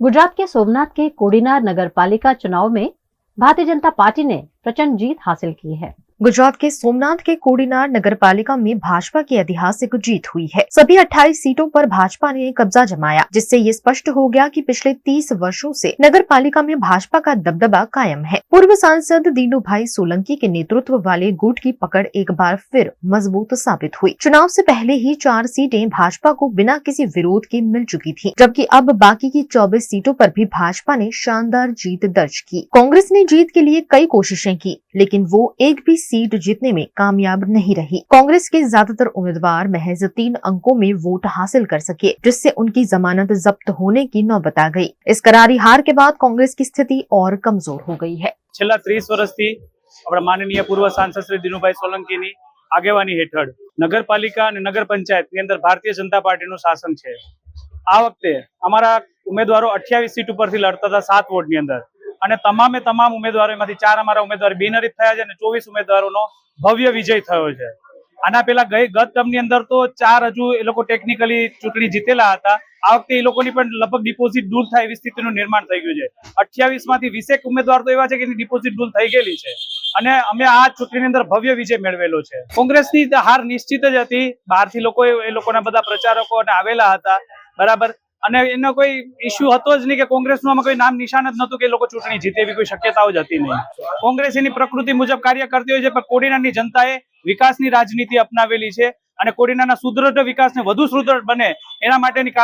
गुजरात के सोमनाथ के कोડીनार नगर पालिका चुनाव में भारतीय जनता पार्टी ने प्रचंड जीत हासिल की है। गुजरात के सोमनाथ के कोડીनार नगर पालिका में भाजपा की ऐतिहासिक जीत हुई है। सभी 28 सीटों पर भाजपा ने कब्जा जमाया, जिससे ये स्पष्ट हो गया कि पिछले 30 वर्षों से नगर पालिका में भाजपा का दबदबा कायम है। पूर्व सांसद दीनूभाई सोलंकी के नेतृत्व वाले गुट की पकड़ एक बार फिर मजबूत साबित हुई। चुनाव से पहले ही 4 सीटें भाजपा को बिना किसी विरोध के मिल चुकी थी, जबकि अब बाकी की 24 सीटों पर भी भाजपा ने शानदार जीत दर्ज की। कांग्रेस ने जीत के लिए कई कोशिशें की, लेकिन वो एक भी सीट जीतने में कामयाब नहीं रही। कांग्रेस के ज्यादातर उम्मीदवार महज 3 अंकों में वोट हासिल कर सके, जिससे उनकी जमानत जब्त होने की नौबत आ गई। इस करारी हार के बाद कांग्रेस की स्थिति और कमजोर हो गई है। છેલ્લા 30 વર્ષથી આપણા માનનીય પૂર્વ સાંસદ શ્રી દિનુભાઈ સોલંકીની આગેવાની હેઠળ નગરપાલિકા અને નગર પંચાયતની અંદર ભારતીય જનતા પાર્ટીનું શાસન છે। આ વખતે અમારા ઉમેદવારો 28 સીટ ઉપરથી લડતા હતા 7 વોર્ડની અંદર અને તમામે તમામ ઉમેદવારોમાંથી 4 અમારા ઉમેદવાર બિનહરીફ થયા છે અને 24 ઉમેદવારોનો ભવ્ય વિજય થયો છે। આના પહેલા ગત ટર્મની અંદર તો 4 હજુ એ લોકો ટેકનિકલી ચૂંટણી જીતેલા હતા। આ વખતે એ લોકોની પણ લગભગ ડિપોઝિટ દૂર થાય એવી સ્થિતિનું નિર્માણ થઈ ગયું છે। 28 માંથી 20 ઉમેદવાર તો એવા છે કે એની ડિપોઝિટ દૂર થઈ ગયેલી છે અને અમે આ ચૂંટણીની અંદર ભવ્ય વિજય મેળવેલો છે। કોંગ્રેસની હાર નિશ્ચિત જ હતી। બહારથી લોકો એ લોકોના બધા પ્રચારકો અને આવેલા હતા, બરાબર, અને એનો કોઈ ઇશ્યુ હતો જ નહીં કે કોંગ્રેસનું આમાં કોઈ નામ નિશાન જ નહોતું કે લોકો ચૂંટણી જીતે એવી કોઈ શક્યતાઓ જ હતી નહીં। કોંગ્રેસ એની પ્રકૃતિ મુજબ કાર્ય કરતી હોય છે, પણ કોડીનારની જનતાએ વિકાસની રાજનીતિ અપનાવેલી છે અને કોડીનારના સુદૃઢ વિકાસને વધુ સુદૃઢ બને એના માટેની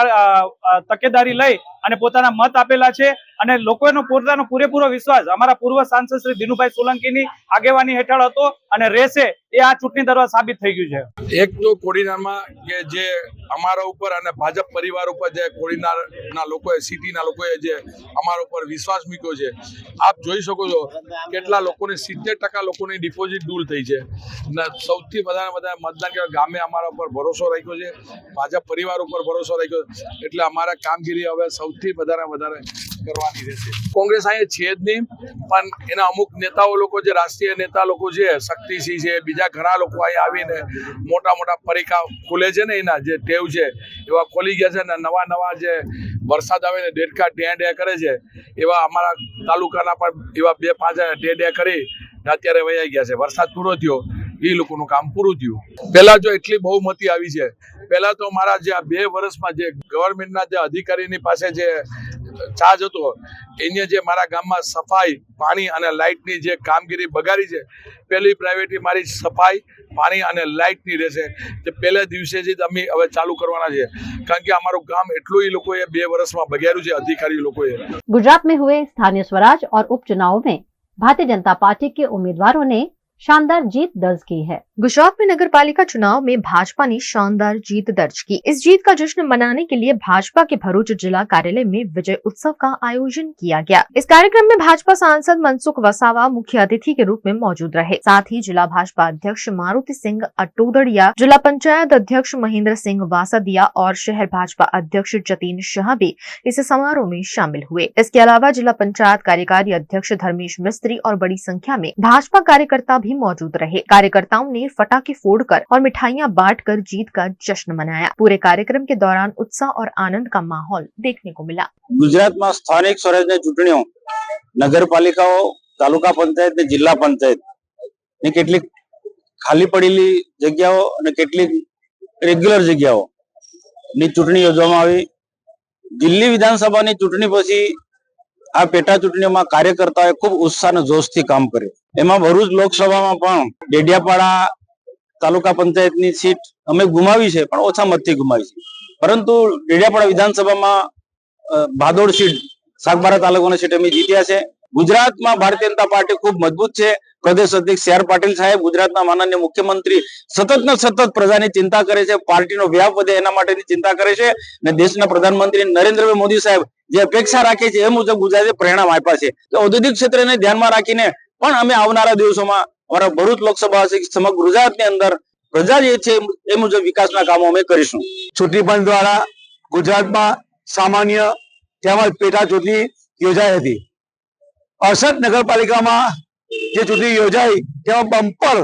તકેદારી લઈ અને પોતાના મત આપેલા છે અને લોકોનો પોતાનો પૂરેપૂરો વિશ્વાસ અમારા પૂર્વ સાંસદ શ્રી દિનુભાઈ સોલંકીની આગેવાની હેઠળ હતો અને રહેશે એ આ ચૂંટણી દરમિયાન સાબિત થઈ ગયું છે। એક તો કોડીનારમાં કે જે અમારા ઉપર અને ભાજપ પરિવાર ઉપર જે કોડીનારના લોકોએ સિટીના લોકોએ જે અમારા ઉપર વિશ્વાસ મૂક્યો છે, આપ જોઈ શકો છો કેટલા લોકોને 70% લોકોની ડિપોઝિટ દૂર થઈ છે અને સૌથી વધારે મતદાન કે ગામે અમારા ઉપર ભરોસો રાખ્યો છે, ભાજપ પરિવાર ઉપર ભરોસો રાખ્યો, એટલે અમારા કામગીરી હવે સૌથી વધારે કરવાની રહેશે। કોંગ્રેસ અહીંયા છે જ નહીં, પણ એના અમુક નેતાઓ લોકો જે રાષ્ટ્રીય નેતા લોકો છે, શક્તિસિંહ છે, બીજા ઘણા લોકો અહીંયા આવીને મોટા પરીખા ખુલે છે ને એના જે ટેવ છે એવા ખોલી ગયા છે ને નવા જે વરસાદ આવે ને ડેડકા ડે કરે છે એવા અમારા તાલુકાના પણ એવા 2-5 ડે કરી અત્યારે વયા ગયા છે। વરસાદ પૂરો થયો, એ લોકોનું કામ પૂરું થયું। પહેલા જો એટલી બહુમતી આવી છે, પહેલા તો મારા જે આ 2 વર્ષમાં જે ગવર્મેન્ટના જે અધિકારીની પાસે જે ચાર્જ હતો એને જે મારા ગામમાં સફાઈ, પાણી અને લાઇટની જે કામગીરી બગાડી છે, પહેલી પ્રાયોરિટી મારી સફાઈ, પાણી અને લાઇટની રહેશે। તે પહેલા દિવસે જ અમે હવે ચાલુ કરવાના છે, કારણ કે અમારું ગામ એટલું એ લોકોએ 2 વર્ષમાં બગાડ્યું છે અધિકારી લોકોએ। गुजरात में हुए स्थानीय स्वराज और उपचुनाव में भारतीय जनता पार्टी के उम्मीदवारों ने शानदार जीत दर्ज की है। गुजरात में नगर पालिका चुनाव में भाजपा ने शानदार जीत दर्ज की। इस जीत का जश्न मनाने के लिए भाजपा के भरूच जिला कार्यालय में विजय उत्सव का आयोजन किया गया। इस कार्यक्रम में भाजपा सांसद मनसुख वसावा मुख्य अतिथि के रूप में मौजूद रहे। साथ ही जिला भाजपा अध्यक्ष मारुति सिंह अटोदड़िया, जिला पंचायत अध्यक्ष महेंद्र सिंह वासदिया और शहर भाजपा अध्यक्ष जतीन शाह भी इस समारोह में शामिल हुए। इसके अलावा जिला पंचायत कार्यकारी अध्यक्ष धर्मेश मिस्त्री और बड़ी संख्या में भाजपा कार्यकर्ता भी मौजूद रहे। कार्यकर्ताओं ने फटाके फोड़कर और मिठाइयां बांटकर जीत का जश्न मनाया। पूरे कार्यक्रम के दौरान उत्साह और आनंद का माहौल देखने को मिला। गुजरात में स्थानिक स्वराजनी चूंटणीओ नगरपालिकाओ, तालुका पंचायत ने जिला पंचायत ने કેટલીક ખાલી પડેલી જગ્યાઓ અને કેટલીક રેગ્યુલર જગ્યાઓ ની ચૂંટણી યોજવામાં આવી। દિલ્હી વિધાનસભાની ચૂંટણી પછી આ પેટા ચૂંટણીઓમાં કાર્યકર્તાઓએ ખૂબ ઉત્સાહ અને જોશથી કામ કર્યું। એમાં ભરૂચ લોકસભામાં પણ ડેડિયાપાડા તાલુકા પંચાયતની સીટ અમે ગુમાવી છે, પણ ઓછા મતથી ગુમાવી છે, પરંતુ ડેડિયાપાડા વિધાનસભામાં ભાદોડ સીટ સાગબારા તાલુકાની સીટ અમે જીત્યા છે। ગુજરાતમાં ભારતીય જનતા પાર્ટી ખૂબ મજબૂત છે। પ્રદેશ અધ્યક્ષ સી આર પાટીલ સાહેબ, ગુજરાતના માનનીય મુખ્યમંત્રી સતત ને સતત પ્રજાની चिंता करे છે, પાર્ટીનો વ્યાપ વધે એના માટેની ચિંતા કરે છે અને દેશના પ્રધાનમંત્રી નરેન્દ્રભાઈ મોદી સાહેબ જે અપેક્ષા રાખે છે એ મુજબ ગુજરાતે પરિણામ આપ્યા છે। તો ઔદ્યોગિક ક્ષેત્રને ધ્યાનમાં રાખીને પણ અમે આવનારા દિવસોમાં અમારા ભરૂચ લોકસભા સમગ્ર ગુજરાતની અંદર પ્રજા જે છે એ મુજબ વિકાસના કામો અમે કરીશું। ચૂંટણી પંચ દ્વારા ગુજરાતમાં સામાન્ય તેમજ પેટા ચૂંટણી યોજાઈ હતી। 68 નગરપાલિકામાં જે ચૂંટણી યોજાઈ તેમાં બમ્પર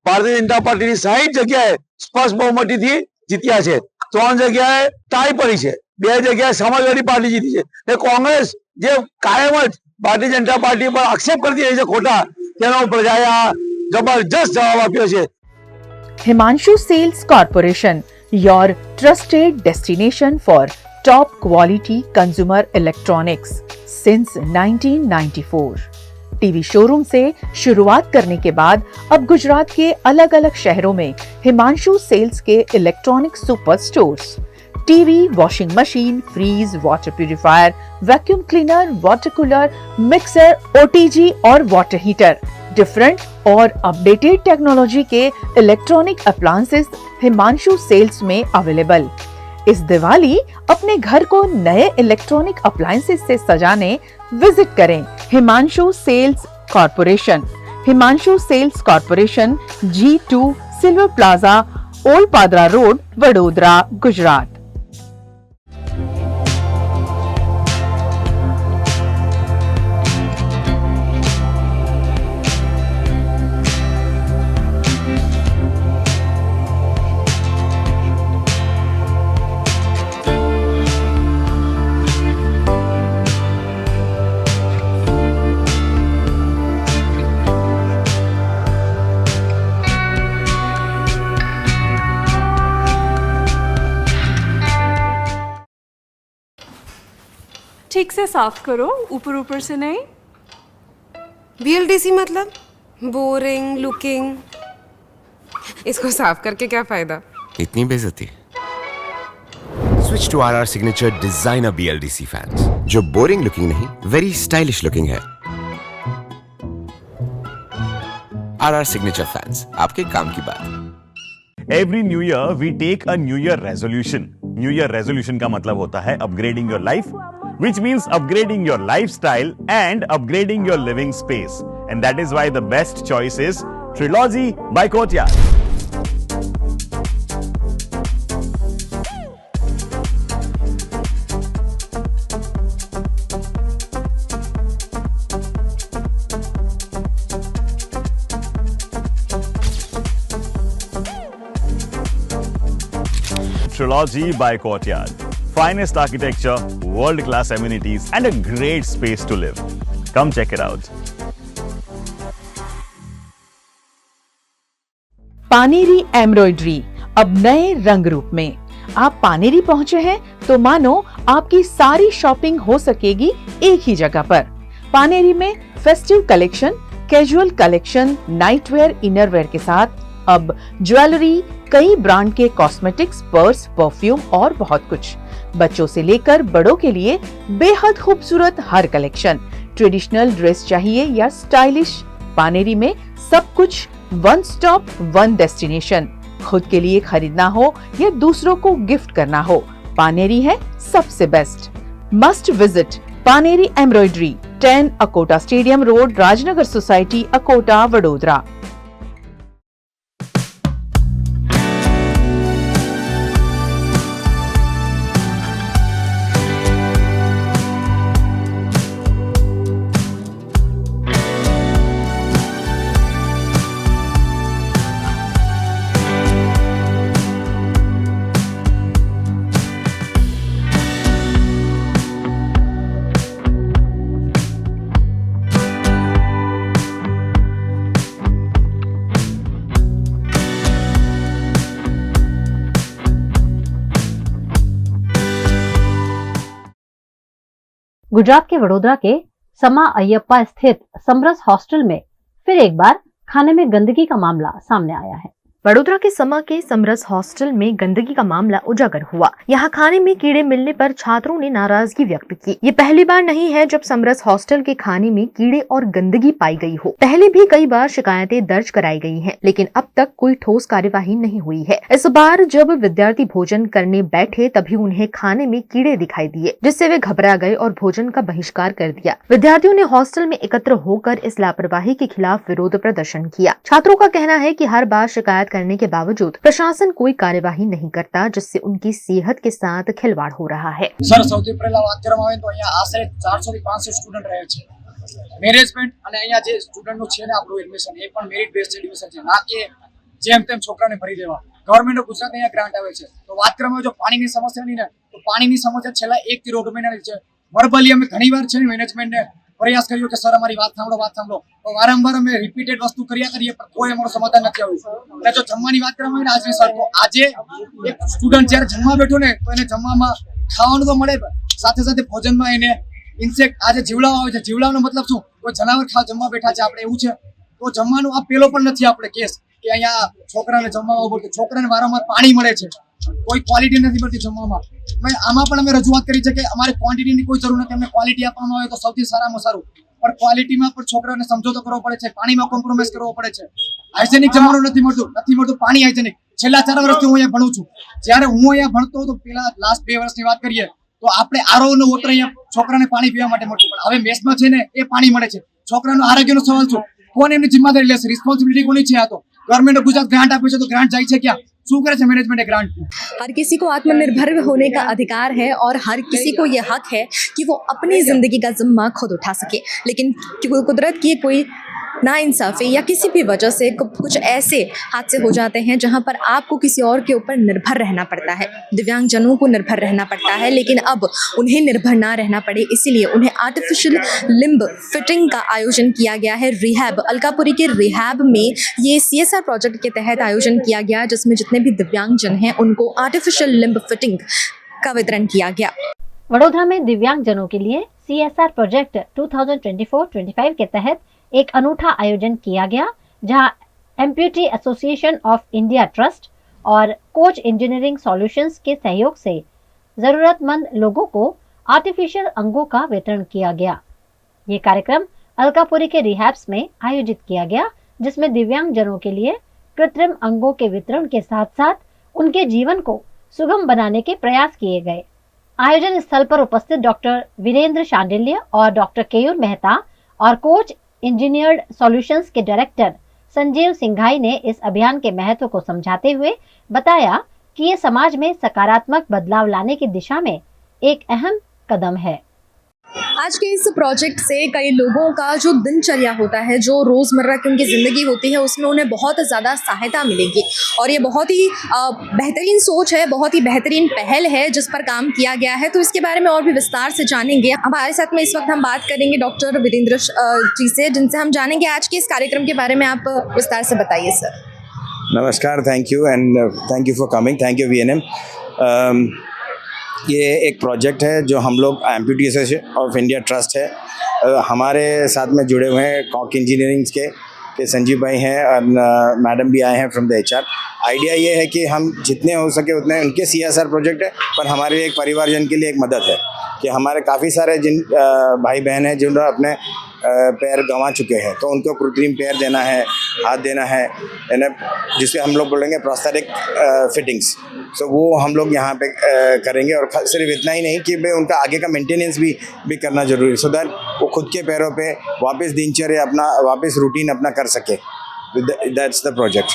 ભારતીય જનતા પાર્ટીની 60 જગ્યાએ સ્પષ્ટ બહુમતીથી જીત્યા છે। 3 જગ્યાએ ટાઈ પડી છે। 2 જગ્યાએ સમાજવાદી પાર્ટી જીતી છે ને કોંગ્રેસ જે કાયમ જ ભારતીય જનતા પાર્ટી પર આક્ષેપ કરતી રહી છે ખોટા, તેનો પ્રજાએ આ જબરજસ્ત જવાબ આપ્યો છે. Himanshu Sales Corporation, your trusted destination for top quality consumer electronics since 1994. TV showroom से शुरुआत करने के बाद अब गुजरात के अलग अलग शहरों में हिमांशु सेल्स के electronic super stores, TV, washing machine, fridge, water purifier, vacuum cleaner, water cooler, mixer, OTG और वाटर हीटर, डिफरेंट और अपडेटेड टेक्नोलॉजी के इलेक्ट्रॉनिक अप्लायंसेस हिमांशु सेल्स में अवेलेबल। इस दिवाली अपने घर को नए इलेक्ट्रॉनिक अप्लायंसेस से सजाने विजिट करें Himanshu sales corporation. Himanshu sales corporation, G2 silver plaza, old Padra road, Vadodara, Gujarat. ठीक से साफ करो, ऊपर ऊपर से नहीं। BLDC मतलब बोरिंग लुकिंग, इसको साफ करके क्या फायदा? इतनी बेइज्जती। Switch to RR signature designer BLDC fans, जो बोरिंग लुकिंग नहीं, वेरी स्टाइलिश लुकिंग है। RR सिग्नेचर फैंस, आपके काम की बात। Every new year we take a new year resolution. New year resolution का मतलब होता है upgrading your life, which means upgrading your lifestyle and upgrading your living space. And that is why the best choice is Trilogy by Courtyard. Trilogy by Courtyard. Finest architecture, world-class amenities, and a great space to live. Come check it out. Paneri embroidery अब नए रंग रूप में। आप पानेरी पहुंचे हैं तो मानो आपकी सारी शॉपिंग हो सकेगी एक ही जगह पर। पानेरी में festive collection, casual collection, nightwear, innerwear के साथ अब ज्वेलरी, कई ब्रांड के कॉस्मेटिक्स, पर्स, परफ्यूम और बहुत कुछ। बच्चों से लेकर बड़ों के लिए बेहद खूबसूरत हर कलेक्शन। ट्रेडिशनल ड्रेस चाहिए या स्टाइलिश, पानेरी में सब कुछ वन स्टॉप वन डेस्टिनेशन। खुद के लिए खरीदना हो या दूसरों को गिफ्ट करना हो, पानेरी है सबसे best. Must visit Paneri embroidery, 10 Akota stadium road, Rajnagar society, Akota, Vadodara. Gujarat के वडोदरा के समा अयप्पा स्थित समरस हॉस्टल में फिर एक बार खाने में गंदगी का मामला सामने आया है। वडोदरा के समा के समरस हॉस्टल में गंदगी का मामला उजागर हुआ। यहाँ खाने में कीड़े मिलने पर छात्रों ने नाराजगी व्यक्त की। ये पहली बार नहीं है जब समरस हॉस्टल के खाने में कीड़े और गंदगी पाई गई हो। पहले भी कई बार शिकायतें दर्ज कराई गई हैं, लेकिन अब तक कोई ठोस कार्यवाही नहीं हुई है। इस बार जब विद्यार्थी भोजन करने बैठे तभी उन्हें खाने में कीड़े दिखाई दिए, जिससे वे घबरा गए और भोजन का बहिष्कार कर दिया। विद्यार्थियों ने हॉस्टल में एकत्र होकर इस लापरवाही के खिलाफ विरोध प्रदर्शन किया। छात्रों का कहना है कि हर बार शिकायत करने के बावजूद प्रशासन कोई कार्यवाही नहीं करता, जिससे उनकी सेहत के साथ खिलवाड़ हो रहा है। सर સૌથી પહેલા વાત કરવામાં આવે તો અહીંયા આશરે 400 થી 500 સ્ટુડન્ટ રહે છે। મેનેજમેન્ટ અને અહીંયા જે સ્ટુડન્ટનું છે ને આપણું એડમિશન એ પણ મેરિટ બેઝ એડમિશન છે, ના કે જેમ તેમ છોકરાને ભરી દેવા। ગવર્મેન્ટ ઓફ ગુજરાત અહીંયા ગ્રાન્ટ આવે છે, તો વાત કરવામાં જો પાણીની સમસ્યાની ને તો તો પાણીની સમસ્યા છેલ્લા 1 થી 1.5 મહિનાની છે. વર્બલી અમે ઘણીવાર છે મેનેજમેન્ટને પ્રયાસ કર્યો કે સર અમારી વાત સાંભળો તો વારંવાર અમે રિપીટેડ વસ્તુ કર્યા કરીએ પણ કોઈ અમારું સમાધાન નથી આવ્યું. અને જો જમવાની વાત કરવામાં આવે ને આજની સર, તો આજે એક સ્ટુડન્ટ જ્યારે જમવા બેઠો ને તો એને જમવામાં ખાવાનું તો મળે, સાથે સાથે ભોજનમાં એને ઇન્સેક્ટ આજે જીવડાઓ આવે છે. જીવડાઓનો મતલબ શું? કોઈ જનાવર જમવા બેઠા છે આપણે, એવું છે. તો જમવાનું આ પેલો પણ નથી આપણે કેસ કે અહીંયા છોકરાને જમવા પડતું. છોકરાને વારંવાર પાણી મળે છે, કોઈ ક્વોલિટી નથી મળતી જમવામાં. આમાં પણ અમે રજૂઆત કરી છે કે અમારે ક્વોન્ટિટીની કોઈ જરૂર નથી, અમને ક્વોલિટી આપવામાં આવે તો સૌથી સારામાં સારું, પણ ક્વોલિટીમાં પણ છોકરાને સમજોતો કરવો પડે છે, પાણીમાં કોમ્પ્રોમાઇઝ કરવો પડે છે. હાઇજેનિક જમવાનું નથી મળતું પાણી હાઇજેનિક. છેલ્લા 4 વર્ષથી હું અહીંયા ભણું છું. જ્યારે હું અહીંયા ભણતો હતો પેલા લાસ્ટ 2 વર્ષની વાત કરીએ તો આપણે આરઓનો વોટર અહીંયા છોકરાને પાણી પીવા માટે મળતું, પણ હવે મેસમાં છે ને એ પાણી મળે છે. છોકરાનો આરોગ્યનો સવાલ શું? કોણ એમની જિમ્મેદારી લેશે? રિસ્પોન્સિબિલિટી કોની છે? આ તો ગવર્મેન્ટ ગુજરાત ગ્રાન્ટ આપે છે તો ગ્રાન્ટ જાય છે ક્યાં? શું કરે છે મેનેજમેન્ટ એ ગ્રાન્ટ? हर किसी को आत्मनिर्भर होने का अधिकार है और हर किसी को ये हक है कि वो अपनी ज़िंदगी का जिम्मा खुद उठा सके, लेकिन कुदरत की कोई नाइंसाफ़ी या किसी भी वजह से कुछ ऐसे हादसे हो जाते हैं जहां पर आपको किसी और के ऊपर निर्भर रहना पड़ता है। दिव्यांगजनों को निर्भर रहना पड़ता है, लेकिन अब उन्हें निर्भर ना रहना पड़े इसीलिए उन्हें आर्टिफिशियल लिम्ब फिटिंग का आयोजन किया गया है। रिहैब अलकापुरी के रिहैब में ये CSR प्रोजेक्ट के तहत आयोजन किया गया, जिसमें जितने भी दिव्यांगजन हैं उनको आर्टिफिशियल लिम्ब फिटिंग का वितरण किया गया। वडोदरा में दिव्यांगजनों के लिए CSR प्रोजेक्ट 2024-25 के तहत एक अनूठा आयोजन किया गया, जहां amputee association of India trust और कोच इंजीनियरिंग सॉल्यूशंस के सहयोग से जरूरतमंद लोगों को आर्टिफिशियल अंगों का वितरण किया गया। ये कार्यक्रम अलकापुरी के रिहैब्स में आयोजित किया गया, जिसमें दिव्यांगजनों के लिए कृत्रिम अंगों के वितरण के साथ साथ उनके जीवन को सुगम बनाने के प्रयास किए गए। आयोजन स्थल पर उपस्थित डॉक्टर वीरेंद्र शांडिल्य और डॉक्टर केयूर मेहता और कोच इंजीनियर्ड सॉल्यूशंस के डायरेक्टर संजीव सिंघाई ने इस अभियान के महत्व को समझाते हुए बताया कि ये समाज में सकारात्मक बदलाव लाने की दिशा में एक अहम कदम है। आज के इस प्रोजेक्ट से कई लोगों का जो दिनचर्या होता है, जो रोज़मर्रा की उनकी ज़िंदगी होती है, उसमें उन्हें बहुत ज़्यादा सहायता मिलेगी और ये बहुत ही बेहतरीन सोच है, बहुत ही बेहतरीन पहल है जिस पर काम किया गया है। तो इसके बारे में और भी विस्तार से जानेंगे। हमारे साथ में इस वक्त हम बात करेंगे डॉक्टर वीरेंद्र जी से, जिनसे हम जानेंगे आज के इस कार्यक्रम के बारे में। आप विस्तार से बताइए सर। नमस्कार, thank you and thank you for coming, thank you VNM। ये एक प्रोजेक्ट है जो हम लोग amputee association of India trust है, हमारे साथ में जुड़े हुए हैं कॉक इंजीनियरिंग के संजीव भाई हैं और मैडम भी आए हैं फ्रॉम द HR। आइडिया ये है कि हम जितने हो सके उतने, उनके CSR प्रोजेक्ट है पर हमारे एक परिवारजन के लिए एक मदद है कि हमारे काफ़ी सारे जिन भाई बहन हैं जिन्होंने अपने पैर गंवा चुके हैं, तो उनको कृत्रिम पैर देना है, हाथ देना है, जिसे हम लोग बोलेंगे प्रोस्थेटिक फिटिंग्स। तो वो हम लोग यहाँ पे करेंगे और सिर्फ इतना ही नहीं कि भाई उनका आगे का मेंटेनेंस भी करना ज़रूरी है, सो दैट वो खुद के पैरों पे वापस दिनचर्या अपना, वापस रूटीन अपना कर सके। That's the project.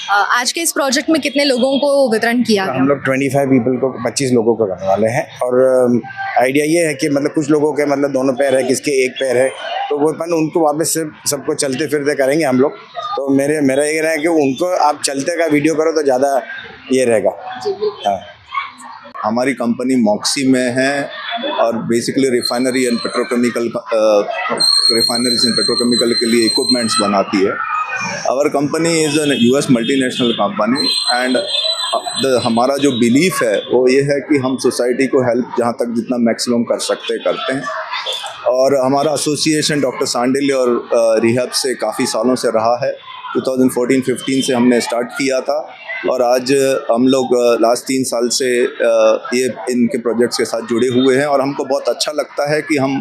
आज के इस प्रोजेक्ट में कितने लोगों को वितरण किया गया? हम लोग 25 पीपल को, 25 लोगों को करने वाले हैं और आइडिया ये है कि मतलब कुछ लोगों के मतलब दोनों पैर है, किसके एक पैर है, तो वो अपन उनको वापस से सबको चलते फिरते करेंगे हम लोग। तो मेरा ये रहा है कि उनको आप चलते का वीडियो करो तो ज़्यादा ये रहेगा। हाँ, हमारी कंपनी मॉक्सी में है और बेसिकली रिफाइनरी एंड पेट्रोकेमिकल के लिए इक्विपमेंट्स बनाती है। Our company is an US multinational company and हमारा जो बिलीफ है वो ये है कि हम सोसाइटी को हेल्प जहाँ तक जितना मैक्सिमम कर सकते करते हैं। और हमारा एसोसिएशन डॉक्टर सांडिल्य और रिहैब से काफ़ी सालों से रहा है। 2014-15 से हमने स्टार्ट किया था और आज हम लोग लास्ट 3 साल से ये इनके प्रोजेक्ट्स के साथ जुड़े हुए हैं और हमको बहुत अच्छा लगता है कि हम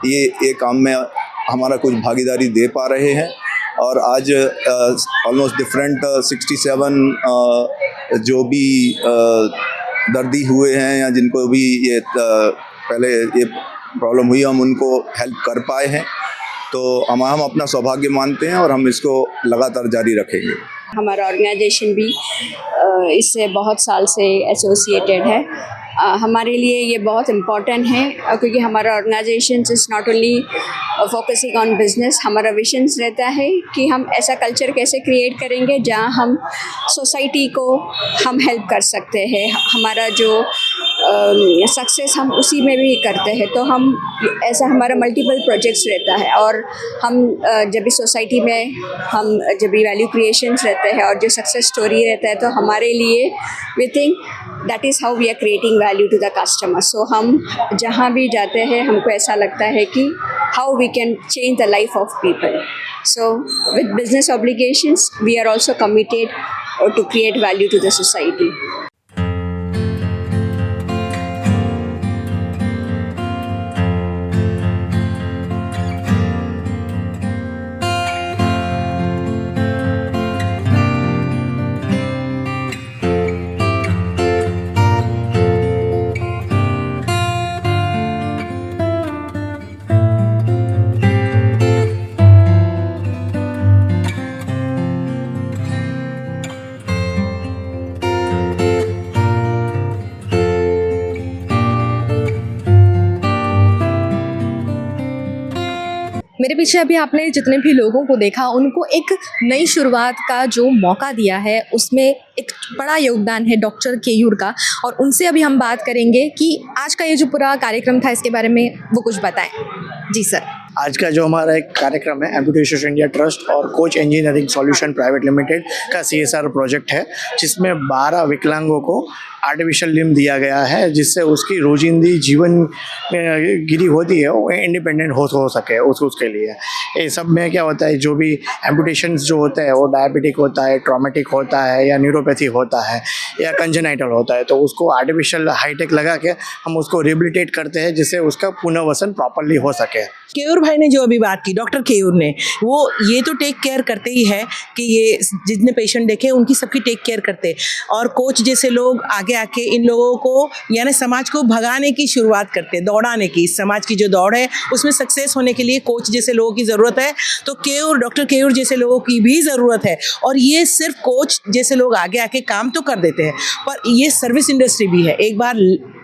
ये काम में हमारा कुछ भागीदारी दे पा रहे हैं। और आज ऑलमोस्ट डिफरेंट 67 जो भी दर्दी हुए हैं या जिनको भी ये पहले ये प्रॉब्लम हुई, हम उनको हेल्प कर पाए हैं, तो हम अपना सौभाग्य मानते हैं और हम इसको लगातार जारी रखेंगे। हमारा ऑर्गेनाइजेशन भी इससे बहुत साल से एसोसिएटेड है। हमारे लिए ये बहुत इम्पॉर्टेंट है क्योंकि हमारा organization is not only focusing on business. हमारा विजन्स रहता है कि हम ऐसा कल्चर कैसे क्रिएट करेंगे जहाँ हम सोसाइटी को हम हेल्प कर सकते हैं। हमारा जो सक्सेस हम उसी में भी करते हैं। तो हम ऐसा हमारा मल्टीपल प्रोजेक्ट्स रहता है और हम जब भी सोसाइटी में हम जब भी वैल्यू क्रिएशंस रहते हैं और जो सक्सेस स्टोरी रहता है तो हमारे लिए we think that is how we are creating value to the customer. So हम जहाँ भी जाते हैं हमको ऐसा लगता है कि how we can change the life of people. So with business obligations we are also committed to create value to the society. मेरे पीछे अभी आपने जितने भी लोगों को देखा उनको एक नई शुरुआत का जो मौका दिया है उसमें एक बड़ा योगदान है डॉक्टर केयूर का, और उनसे अभी हम बात करेंगे कि आज का ये जो पूरा कार्यक्रम था इसके बारे में वो कुछ बताएं। जी सर। आज का जो हमारा एक कार्यक्रम है एम्पुटेशन इंडिया ट्रस्ट और coach engineering solution private limited का CSR प्रोजेक्ट है, जिसमें 12 विकलांगों को आर्टिफिशियल लिम्ब दिया गया है, जिससे उसकी रोजिंदी जीवन गिरी होती है वो इंडिपेंडेंट हो सके उसके लिए। ये सब में क्या होता है, जो भी एम्पुटेशन जो होता है वो डायबिटिक होता है, ट्रॉमेटिक होता है या न्यूरोपैथी होता है या कंजेनाइटल होता है, तो उसको आर्टिफिशियल हाईटेक लगा के हम उसको रिहेबिलिटेट करते हैं जिससे उसका पुनर्वसन प्रॉपरली हो सके। केयूर भाई ने जो अभी बात की, डॉक्टर केयूर ने, वो ये तो टेक केयर करते ही है कि ये जितने पेशेंट देखे उनकी सबकी टेक केयर करते, और कोच जैसे लोग आगे आके इन लोगों को यानी समाज को भगाने की शुरुआत करते, दौड़ाने की। समाज की जो दौड़ है उसमें सक्सेस होने के लिए कोच जैसे लोगों की ज़रूरत है, तो केयूर डॉक्टर केयूर जैसे लोगों की भी ज़रूरत है। और ये सिर्फ कोच जैसे लोग आगे आके काम तो कर देते हैं, पर ये सर्विस इंडस्ट्री भी है। एक बार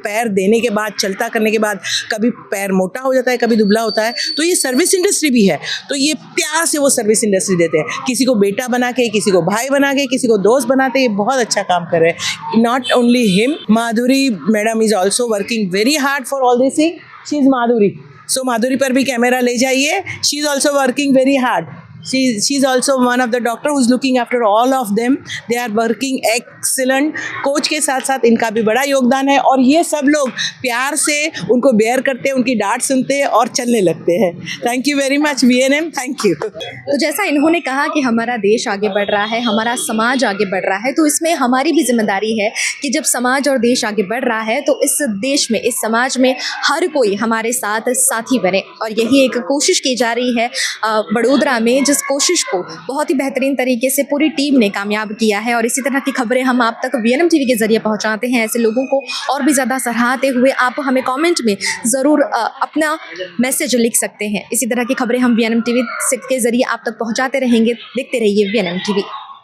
पैर देने के बाद, चलता करने के बाद, कभी पैर मोटा हो जाता है, कभी दुबला होता है, तो ये सर्विस इंडस्ट्री भी है। तो ये प्यार से वो सर्विस इंडस्ट्री देते हैं, किसी को बेटा बना के, किसी को भाई बना के, किसी को दोस्त बनाते। ये बहुत अच्छा काम कर रहे हैं। Not only him, Madhuri madam is also working very hard for all this thing. She is Madhuri, so Madhuri पर भी कैमरा ले जाइए। She is also working very hard. She is also one of the doctor who's looking after all of them. They are working excellent. Coach के साथ साथ इनका भी बड़ा योगदान है, और ये सब लोग प्यार से उनको बेयर करते हैं, उनकी डांट सुनते हैं और चलने लगते हैं। Thank you very much VNM, thank you. तो जैसा इन्होंने कहा कि हमारा देश आगे बढ़ रहा है, हमारा समाज आगे बढ़ रहा है, तो इसमें हमारी भी जिम्मेदारी है कि जब समाज और देश आगे बढ़ रहा है तो इस देश में, इस समाज में हर कोई हमारे साथ साथी बने। और यही एक कोशिश की जा रही है बड़ोदरा में, जिस कोशिश को बहुत ही बेहतरीन तरीके से पूरी टीम ने कामयाब किया है। और इसी तरह की खबरें हम आप तक VNM TV के जरिए पहुंचाते हैं। ऐसे लोगों को और भी ज़्यादा सराहते हुए आप हमें कमेंट में ज़रूर अपना मैसेज लिख सकते हैं। इसी तरह की खबरें हम VNM TV के जरिए आप तक पहुंचाते रहेंगे। देखते रहिए VNM TV।